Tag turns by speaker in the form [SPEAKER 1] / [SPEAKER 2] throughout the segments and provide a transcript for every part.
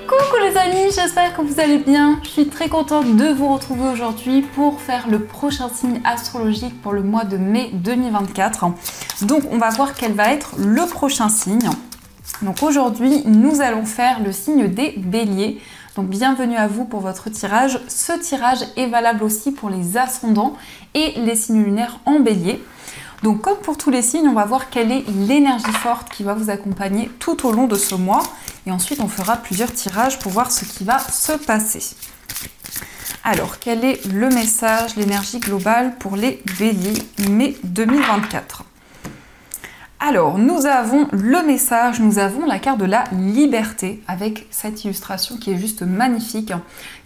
[SPEAKER 1] Coucou les amis, j'espère que vous allez bien. Je suis très contente de vous retrouver aujourd'hui pour faire le prochain signe astrologique pour le mois de mai 2024. Donc on va voir quel va être le prochain signe. Donc aujourd'hui, nous allons faire le signe des béliers. Donc bienvenue à vous pour votre tirage. Ce tirage est valable aussi pour les ascendants et les signes lunaires en bélier. Donc comme pour tous les signes, on va voir quelle est l'énergie forte qui va vous accompagner tout au long de ce mois. Et ensuite, on fera plusieurs tirages pour voir ce qui va se passer. Alors, quel est le message, l'énergie globale pour les béliers mai 2024 ? Alors, nous avons le message, nous avons la carte de la liberté avec cette illustration qui est juste magnifique,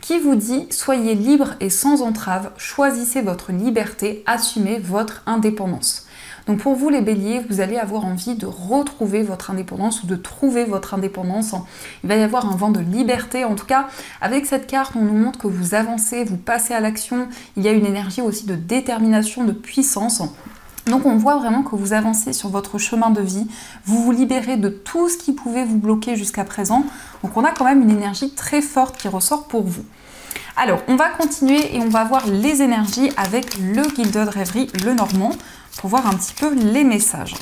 [SPEAKER 1] qui vous dit « Soyez libre et sans entrave, choisissez votre liberté, assumez votre indépendance ». Donc pour vous les béliers, vous allez avoir envie de retrouver votre indépendance ou de trouver votre indépendance. Il va y avoir un vent de liberté. En tout cas, avec cette carte, on nous montre que vous avancez, vous passez à l'action. Il y a une énergie aussi de détermination, de puissance. Donc on voit vraiment que vous avancez sur votre chemin de vie, vous vous libérez de tout ce qui pouvait vous bloquer jusqu'à présent. Donc on a quand même une énergie très forte qui ressort pour vous. Alors on va continuer et on va voir les énergies avec le Gilded Rêverie, le Normand, pour voir un petit peu les messages.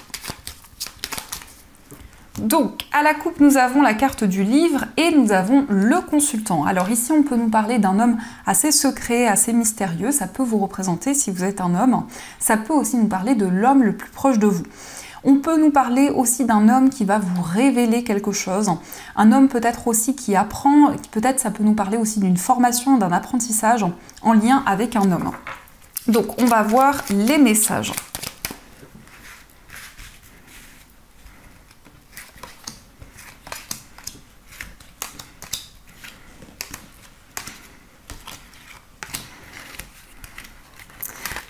[SPEAKER 1] Donc, à la coupe, nous avons la carte du livre et nous avons le consultant. Alors ici, on peut nous parler d'un homme assez secret, assez mystérieux. Ça peut vous représenter si vous êtes un homme. Ça peut aussi nous parler de l'homme le plus proche de vous. On peut nous parler aussi d'un homme qui va vous révéler quelque chose. Un homme peut-être aussi qui apprend, peut-être ça peut nous parler aussi d'une formation, d'un apprentissage en lien avec un homme. Donc, on va voir les messages.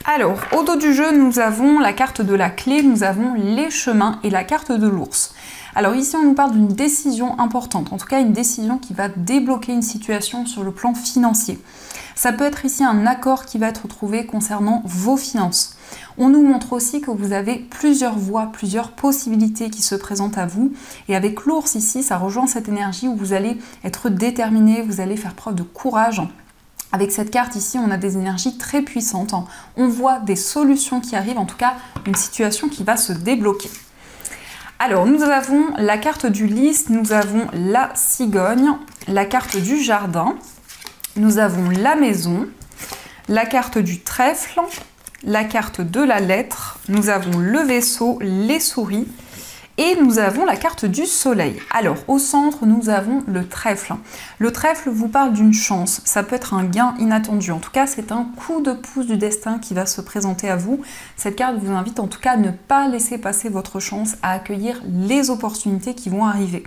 [SPEAKER 1] Alors, au dos du jeu, nous avons la carte de la clé, nous avons les chemins et la carte de l'ours. Alors ici, on nous parle d'une décision importante, en tout cas une décision qui va débloquer une situation sur le plan financier. Ça peut être ici un accord qui va être trouvé concernant vos finances. On nous montre aussi que vous avez plusieurs voies, plusieurs possibilités qui se présentent à vous. Et avec l'ours ici, ça rejoint cette énergie où vous allez être déterminé, vous allez faire preuve de courage. Avec cette carte ici, on a des énergies très puissantes. On voit des solutions qui arrivent, en tout cas une situation qui va se débloquer. Alors, nous avons la carte du lys, nous avons la cigogne, la carte du jardin, nous avons la maison, la carte du trèfle, la carte de la lettre, nous avons le vaisseau, les souris, et nous avons la carte du soleil. Alors, au centre, nous avons le trèfle. Le trèfle vous parle d'une chance. Ça peut être un gain inattendu. En tout cas, c'est un coup de pouce du destin qui va se présenter à vous. Cette carte vous invite en tout cas à ne pas laisser passer votre chance, à accueillir les opportunités qui vont arriver.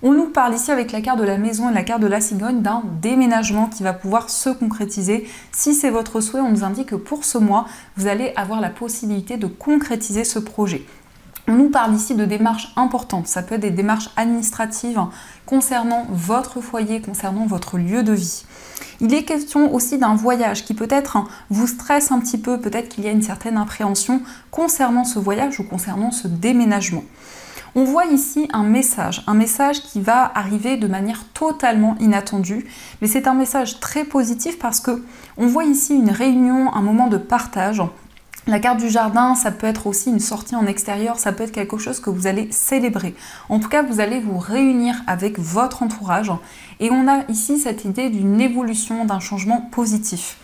[SPEAKER 1] On nous parle ici avec la carte de la maison et la carte de la cigogne d'un déménagement qui va pouvoir se concrétiser. Si c'est votre souhait, on nous indique que pour ce mois, vous allez avoir la possibilité de concrétiser ce projet. On nous parle ici de démarches importantes, ça peut être des démarches administratives concernant votre foyer, concernant votre lieu de vie. Il est question aussi d'un voyage qui peut-être vous stresse un petit peu, peut-être qu'il y a une certaine appréhension concernant ce voyage ou concernant ce déménagement. On voit ici un message qui va arriver de manière totalement inattendue, mais c'est un message très positif parce que on voit ici une réunion, un moment de partage. La carte du jardin, ça peut être aussi une sortie en extérieur, ça peut être quelque chose que vous allez célébrer. En tout cas, vous allez vous réunir avec votre entourage et on a ici cette idée d'une évolution, d'un changement positif.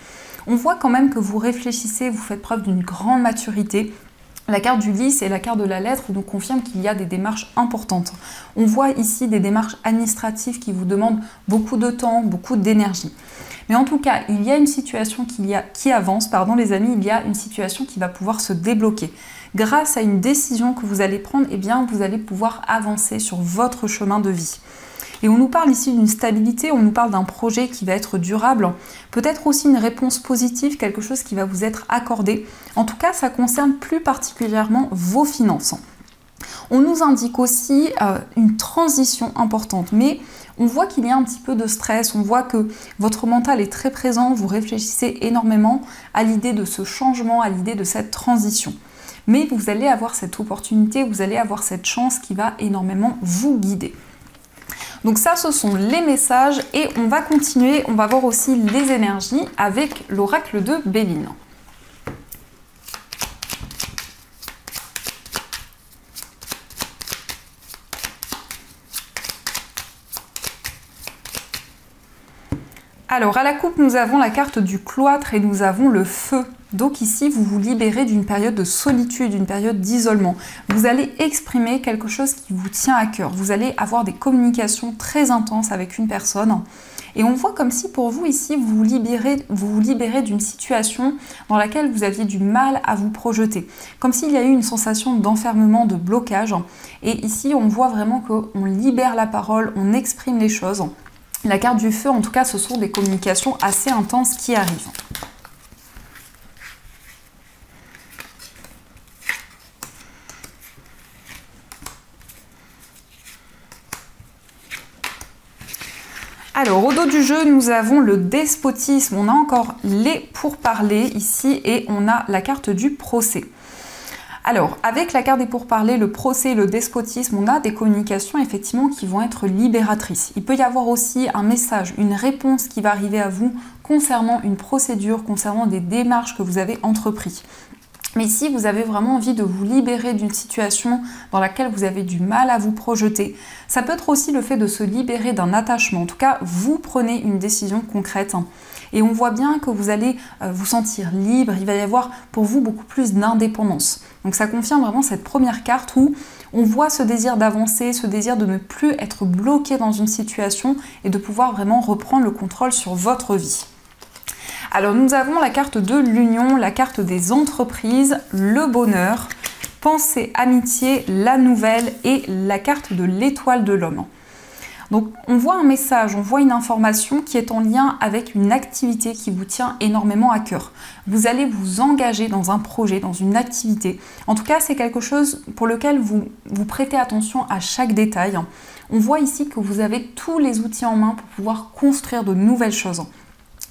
[SPEAKER 1] On voit quand même que vous réfléchissez, vous faites preuve d'une grande maturité. La carte du lys et la carte de la lettre nous confirment qu'il y a des démarches importantes. On voit ici des démarches administratives qui vous demandent beaucoup de temps, beaucoup d'énergie. Mais en tout cas, il y a une situation qui avance, les amis, il y a une situation qui va pouvoir se débloquer. Grâce à une décision que vous allez prendre, eh bien, vous allez pouvoir avancer sur votre chemin de vie. Et on nous parle ici d'une stabilité, on nous parle d'un projet qui va être durable, peut-être aussi une réponse positive, quelque chose qui va vous être accordé. En tout cas, ça concerne plus particulièrement vos finances. On nous indique aussi une transition importante, mais on voit qu'il y a un petit peu de stress, on voit que votre mental est très présent, vous réfléchissez énormément à l'idée de ce changement, à l'idée de cette transition. Mais vous allez avoir cette opportunité, vous allez avoir cette chance qui va énormément vous guider. Donc ça, ce sont les messages et on va continuer, on va voir aussi les énergies avec l'oracle de Béline. Alors, à la coupe, nous avons la carte du cloître et nous avons le feu. Donc ici, vous vous libérez d'une période de solitude, d'une période d'isolement. Vous allez exprimer quelque chose qui vous tient à cœur. Vous allez avoir des communications très intenses avec une personne. Et on voit comme si pour vous ici, vous vous libérez d'une situation dans laquelle vous aviez du mal à vous projeter. Comme s'il y a eu une sensation d'enfermement, de blocage. Et ici, on voit vraiment qu'on libère la parole, on exprime les choses. La carte du feu, en tout cas, ce sont des communications assez intenses qui arrivent. Alors, au dos du jeu, nous avons le despotisme. On a encore les pourparlers ici et on a la carte du procès. Alors, avec la carte des pourparlers, le procès, le despotisme, on a des communications effectivement qui vont être libératrices. Il peut y avoir aussi un message, une réponse qui va arriver à vous concernant une procédure, concernant des démarches que vous avez entreprises. Mais ici, vous avez vraiment envie de vous libérer d'une situation dans laquelle vous avez du mal à vous projeter. Ça peut être aussi le fait de se libérer d'un attachement. En tout cas, vous prenez une décision concrète. Et on voit bien que vous allez vous sentir libre. Il va y avoir pour vous beaucoup plus d'indépendance. Donc ça confirme vraiment cette première carte où on voit ce désir d'avancer, ce désir de ne plus être bloqué dans une situation et de pouvoir vraiment reprendre le contrôle sur votre vie. Alors nous avons la carte de l'union, la carte des entreprises, le bonheur, pensée, amitié, la nouvelle et la carte de l'étoile de l'homme. Donc on voit un message, on voit une information qui est en lien avec une activité qui vous tient énormément à cœur. Vous allez vous engager dans un projet, dans une activité. En tout cas, c'est quelque chose pour lequel vous prêtez attention à chaque détail. On voit ici que vous avez tous les outils en main pour pouvoir construire de nouvelles choses.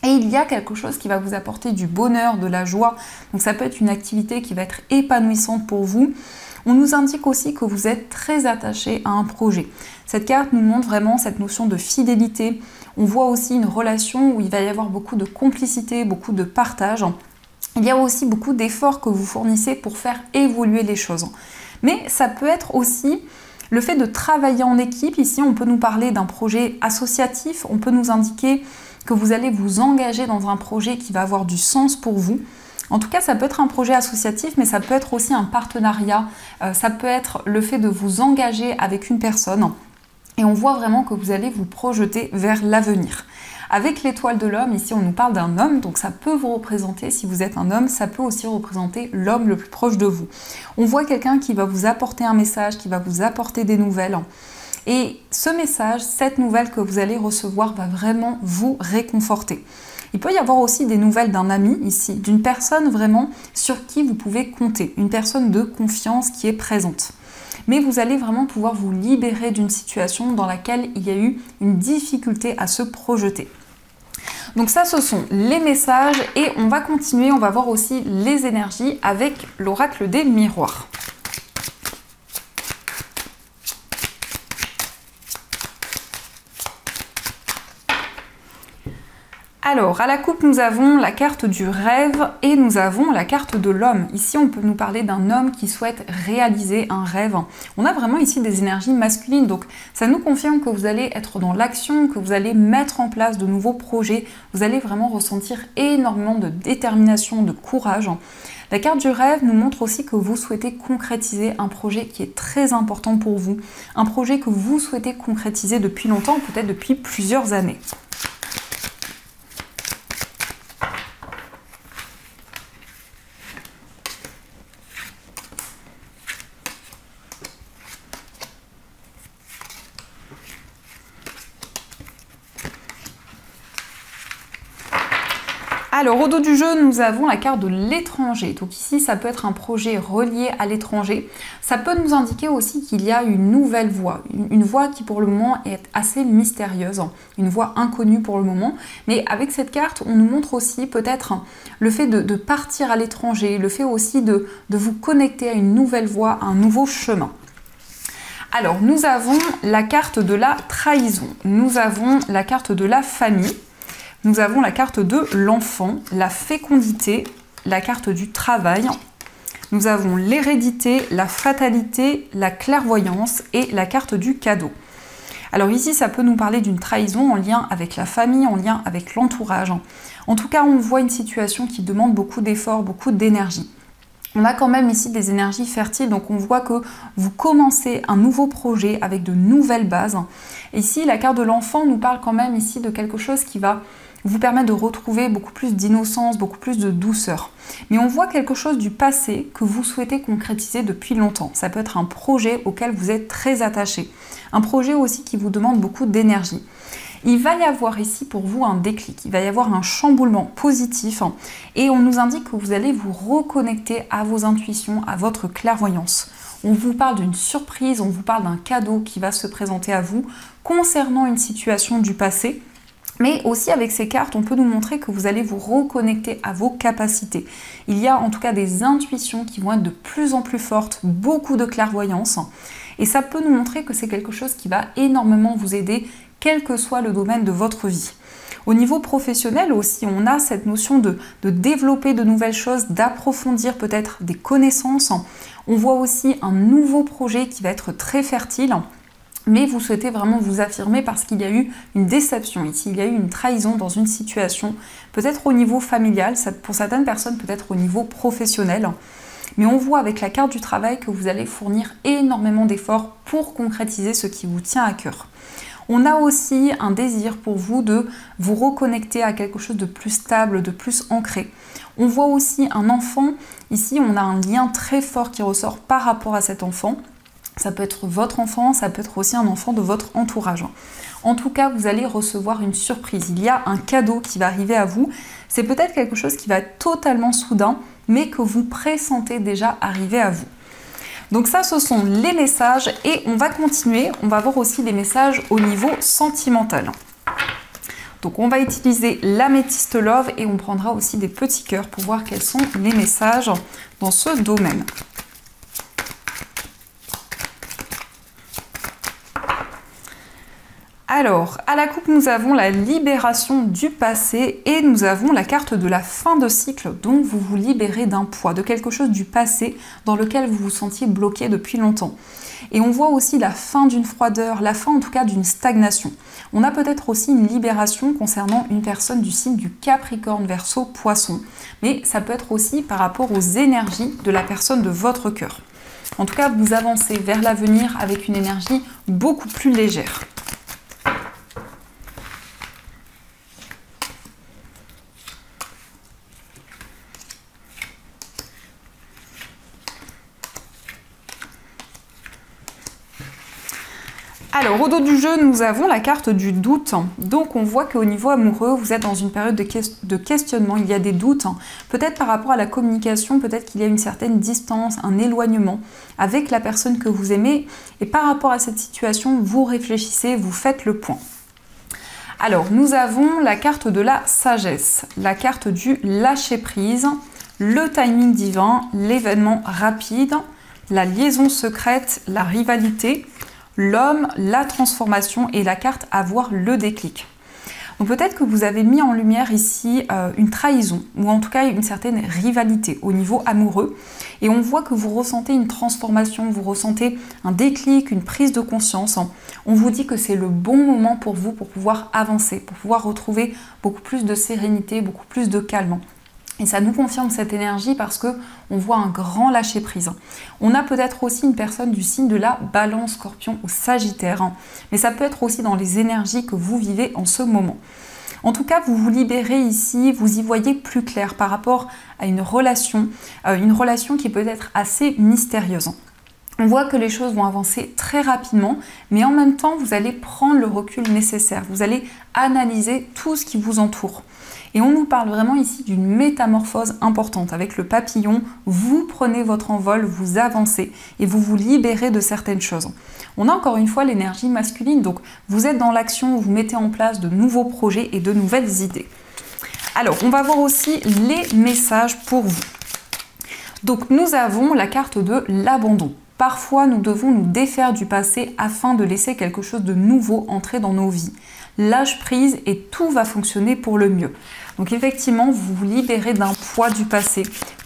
[SPEAKER 1] Et il y a quelque chose qui va vous apporter du bonheur, de la joie. Donc ça peut être une activité qui va être épanouissante pour vous. On nous indique aussi que vous êtes très attaché à un projet. Cette carte nous montre vraiment cette notion de fidélité. On voit aussi une relation où il va y avoir beaucoup de complicité, beaucoup de partage. Il y a aussi beaucoup d'efforts que vous fournissez pour faire évoluer les choses. Mais ça peut être aussi le fait de travailler en équipe. Ici, on peut nous parler d'un projet associatif. On peut nous indiquer que vous allez vous engager dans un projet qui va avoir du sens pour vous. En tout cas, ça peut être un projet associatif, mais ça peut être aussi un partenariat. Ça peut être le fait de vous engager avec une personne. Et on voit vraiment que vous allez vous projeter vers l'avenir. Avec l'étoile de l'homme, ici on nous parle d'un homme, donc ça peut vous représenter, si vous êtes un homme, ça peut aussi représenter l'homme le plus proche de vous. On voit quelqu'un qui va vous apporter un message, qui va vous apporter des nouvelles. Et ce message, cette nouvelle que vous allez recevoir va vraiment vous réconforter. Il peut y avoir aussi des nouvelles d'un ami ici, d'une personne vraiment sur qui vous pouvez compter, une personne de confiance qui est présente. Mais vous allez vraiment pouvoir vous libérer d'une situation dans laquelle il y a eu une difficulté à se projeter. Donc ça, ce sont les messages et on va continuer, on va voir aussi les énergies avec l'oracle des miroirs. Alors, à la coupe, nous avons la carte du rêve et nous avons la carte de l'homme. Ici, on peut nous parler d'un homme qui souhaite réaliser un rêve. On a vraiment ici des énergies masculines, donc ça nous confirme que vous allez être dans l'action, que vous allez mettre en place de nouveaux projets. Vous allez vraiment ressentir énormément de détermination, de courage. La carte du rêve nous montre aussi que vous souhaitez concrétiser un projet qui est très important pour vous. Un projet que vous souhaitez concrétiser depuis longtemps, peut-être depuis plusieurs années. Alors, au dos du jeu, nous avons la carte de l'étranger. Donc ici, ça peut être un projet relié à l'étranger. Ça peut nous indiquer aussi qu'il y a une nouvelle voie. Une voie qui, pour le moment, est assez mystérieuse. Une voie inconnue pour le moment. Mais avec cette carte, on nous montre aussi peut-être le fait de partir à l'étranger. Le fait aussi de vous connecter à une nouvelle voie, à un nouveau chemin. Alors, nous avons la carte de la trahison, nous avons la carte de la famille, nous avons la carte de l'enfant, la fécondité, la carte du travail, nous avons l'hérédité, la fatalité, la clairvoyance et la carte du cadeau. Alors ici, ça peut nous parler d'une trahison en lien avec la famille, en lien avec l'entourage. En tout cas, on voit une situation qui demande beaucoup d'efforts, beaucoup d'énergie. On a quand même ici des énergies fertiles, donc on voit que vous commencez un nouveau projet avec de nouvelles bases. Ici, la carte de l'enfant nous parle quand même ici de quelque chose qui va vous permettre de retrouver beaucoup plus d'innocence, beaucoup plus de douceur. Mais on voit quelque chose du passé que vous souhaitez concrétiser depuis longtemps. Ça peut être un projet auquel vous êtes très attaché. Un projet aussi qui vous demande beaucoup d'énergie. Il va y avoir ici pour vous un déclic, il va y avoir un chamboulement positif et on nous indique que vous allez vous reconnecter à vos intuitions, à votre clairvoyance. On vous parle d'une surprise, on vous parle d'un cadeau qui va se présenter à vous concernant une situation du passé. Mais aussi avec ces cartes, on peut nous montrer que vous allez vous reconnecter à vos capacités. Il y a en tout cas des intuitions qui vont être de plus en plus fortes, beaucoup de clairvoyance. Et ça peut nous montrer que c'est quelque chose qui va énormément vous aider, quel que soit le domaine de votre vie. Au niveau professionnel aussi, on a cette notion de développer de nouvelles choses, d'approfondir peut-être des connaissances. On voit aussi un nouveau projet qui va être très fertile. Mais vous souhaitez vraiment vous affirmer parce qu'il y a eu une déception ici, il y a eu une trahison dans une situation, peut-être au niveau familial, pour certaines personnes peut-être au niveau professionnel. Mais on voit avec la carte du travail que vous allez fournir énormément d'efforts pour concrétiser ce qui vous tient à cœur. On a aussi un désir pour vous de vous reconnecter à quelque chose de plus stable, de plus ancré. On voit aussi un enfant, ici on a un lien très fort qui ressort par rapport à cet enfant. Ça peut être votre enfant, ça peut être aussi un enfant de votre entourage. En tout cas, vous allez recevoir une surprise. Il y a un cadeau qui va arriver à vous. C'est peut-être quelque chose qui va être totalement soudain, mais que vous pressentez déjà arriver à vous. Donc ça, ce sont les messages et on va continuer. On va voir aussi des messages au niveau sentimental. Donc on va utiliser l'améthyste love et on prendra aussi des petits cœurs pour voir quels sont les messages dans ce domaine. Alors, à la coupe, nous avons la libération du passé et nous avons la carte de la fin de cycle, donc vous vous libérez d'un poids, de quelque chose du passé dans lequel vous vous sentiez bloqué depuis longtemps. Et on voit aussi la fin d'une froideur, la fin en tout cas d'une stagnation. On a peut-être aussi une libération concernant une personne du signe du Capricorne, Verseau, Poisson, mais ça peut être aussi par rapport aux énergies de la personne de votre cœur. En tout cas, vous avancez vers l'avenir avec une énergie beaucoup plus légère. Alors, au dos du jeu, nous avons la carte du doute. Donc, on voit qu'au niveau amoureux, vous êtes dans une période de questionnement. Il y a des doutes, peut-être par rapport à la communication, peut-être qu'il y a une certaine distance, un éloignement avec la personne que vous aimez. Et par rapport à cette situation, vous réfléchissez, vous faites le point. Alors, nous avons la carte de la sagesse, la carte du lâcher-prise, le timing divin, l'événement rapide, la liaison secrète, la rivalité, l'homme, la transformation et la carte avoir le déclic. Donc peut-être que vous avez mis en lumière ici une trahison ou en tout cas une certaine rivalité au niveau amoureux et on voit que vous ressentez une transformation, vous ressentez un déclic, une prise de conscience. On vous dit que c'est le bon moment pour vous pour pouvoir avancer, pour pouvoir retrouver beaucoup plus de sérénité, beaucoup plus de calme. Et ça nous confirme cette énergie parce que on voit un grand lâcher prise. On a peut-être aussi une personne du signe de la Balance, Scorpion ou Sagittaire, mais ça peut être aussi dans les énergies que vous vivez en ce moment. En tout cas, vous vous libérez ici, vous y voyez plus clair par rapport à une relation qui peut être assez mystérieuse. On voit que les choses vont avancer très rapidement, mais en même temps, vous allez prendre le recul nécessaire. Vous allez analyser tout ce qui vous entoure. Et on nous parle vraiment ici d'une métamorphose importante. Avec le papillon, vous prenez votre envol, vous avancez et vous vous libérez de certaines choses. On a encore une fois l'énergie masculine, donc vous êtes dans l'action, vous mettez en place de nouveaux projets et de nouvelles idées. Alors, on va voir aussi les messages pour vous. Donc, nous avons la carte de l'abandon. Parfois, nous devons nous défaire du passé afin de laisser quelque chose de nouveau entrer dans nos vies. Lâche prise et tout va fonctionner pour le mieux. Donc effectivement, vous vous libérez d'un poids du passé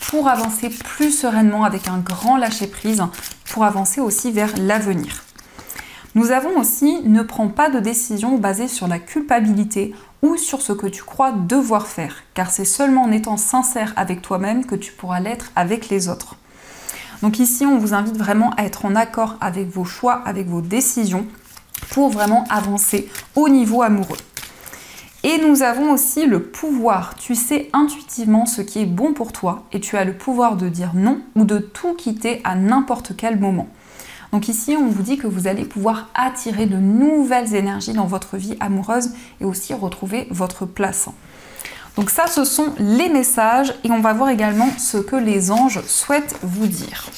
[SPEAKER 1] pour avancer plus sereinement avec un grand lâcher prise, pour avancer aussi vers l'avenir. Nous avons aussi ne prends pas de décision basée sur la culpabilité ou sur ce que tu crois devoir faire, car c'est seulement en étant sincère avec toi-même que tu pourras l'être avec les autres. Donc ici, on vous invite vraiment à être en accord avec vos choix, avec vos décisions, pour vraiment avancer au niveau amoureux. Et nous avons aussi le pouvoir. Tu sais intuitivement ce qui est bon pour toi et tu as le pouvoir de dire non ou de tout quitter à n'importe quel moment. Donc ici, on vous dit que vous allez pouvoir attirer de nouvelles énergies dans votre vie amoureuse et aussi retrouver votre place. Donc ça, ce sont les messages et on va voir également ce que les anges souhaitent vous dire.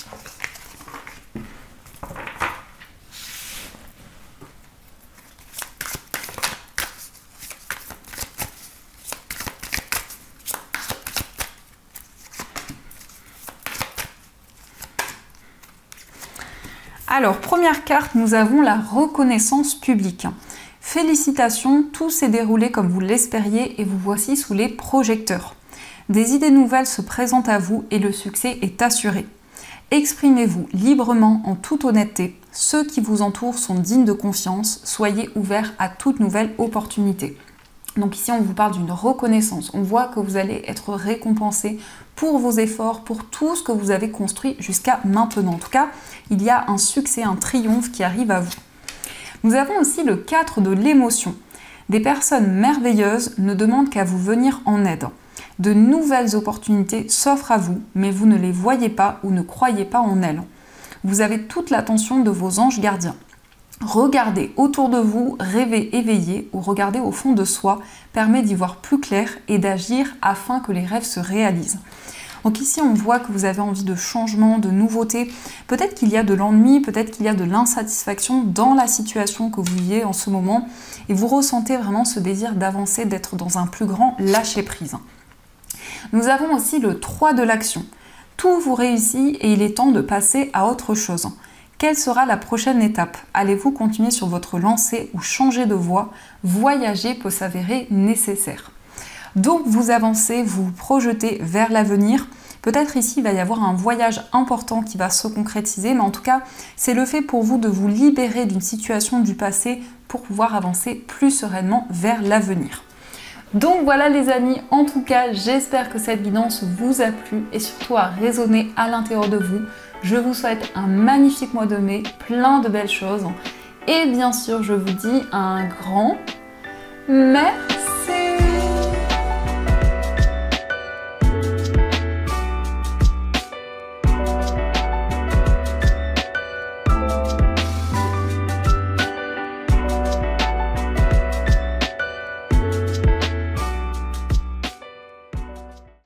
[SPEAKER 1] Alors, première carte, nous avons la reconnaissance publique. Félicitations, tout s'est déroulé comme vous l'espériez et vous voici sous les projecteurs. Des idées nouvelles se présentent à vous et le succès est assuré. Exprimez-vous librement en toute honnêteté. Ceux qui vous entourent sont dignes de confiance. Soyez ouverts à toute nouvelle opportunité. Donc ici, on vous parle d'une reconnaissance. On voit que vous allez être récompensé pour vos efforts, pour tout ce que vous avez construit jusqu'à maintenant. En tout cas, il y a un succès, un triomphe qui arrive à vous. Nous avons aussi le 4 de l'émotion. Des personnes merveilleuses ne demandent qu'à vous venir en aide. De nouvelles opportunités s'offrent à vous, mais vous ne les voyez pas ou ne croyez pas en elles. Vous avez toute l'attention de vos anges gardiens. Regardez autour de vous, rêver éveillé ou regarder au fond de soi permet d'y voir plus clair et d'agir afin que les rêves se réalisent. Donc ici, on voit que vous avez envie de changement, de nouveauté. Peut-être qu'il y a de l'ennui, peut-être qu'il y a de l'insatisfaction dans la situation que vous vivez en ce moment et vous ressentez vraiment ce désir d'avancer, d'être dans un plus grand lâcher-prise. Nous avons aussi le 3 de l'action. Tout vous réussit et il est temps de passer à autre chose. Quelle sera la prochaine étape? Allez-vous continuer sur votre lancée ou changer de voie? Voyager peut s'avérer nécessaire. Donc vous avancez, vous vous projetez vers l'avenir. Peut-être ici il va y avoir un voyage important qui va se concrétiser, mais en tout cas c'est le fait pour vous de vous libérer d'une situation du passé pour pouvoir avancer plus sereinement vers l'avenir. Donc voilà les amis, en tout cas j'espère que cette guidance vous a plu et surtout a résonné à l'intérieur de vous. Je vous souhaite un magnifique mois de mai, plein de belles choses et bien sûr je vous dis un grand merci.